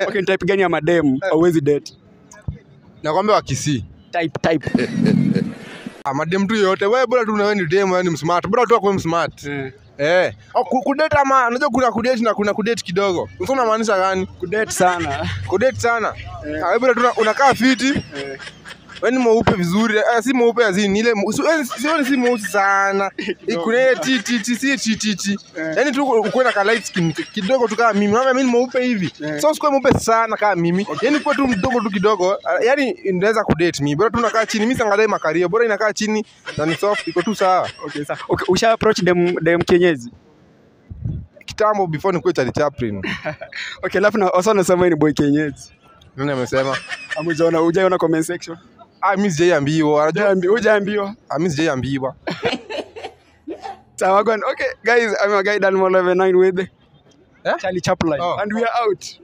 Okay, type gani ya madem hauwezi date? Nakwambia wa Kisii. Type. Madem tu yote. Wewe bora tu wewe ni dem, wewe ni smart. Bora tu kwa smart. Kudate ama unajua kuna kudate na kuna kudate kidogo. Unasema unamaanisha gani? Kudate sana. Kudate sana. Wewe bora tu unakaa fiti. Wewe ni mweupe vizuri. Si mweupe azini ile si mweusi sana. Kuna titi. Yaani tu uko na light skin kidogo tu kama mimi. Mama mimi ni mweupe hivi. So sikuwa mweupe sana kama mimi. Yaani kwa tu mdogo tu kidogo. Yaani inaweza kudate mimi. Bora tu unakaa chini. Mimi siangalie makario. Bora inakaa chini na ni soft iko tu sawa. Okay, sawa. Okay, usha approach dem kienyeji? Kitambo before nikuwe Charlie Chaplin. Okay, alafu na also nasema ni boy kienyeji. Nani amesema? Hujaona comment section? Mimi sijaambiwa. Hujaambiwa? Mimi sijaambiwa. Sawa gone. Okay, guys, I'm a guy Dan 11 with Charlie Chaplin and we are out.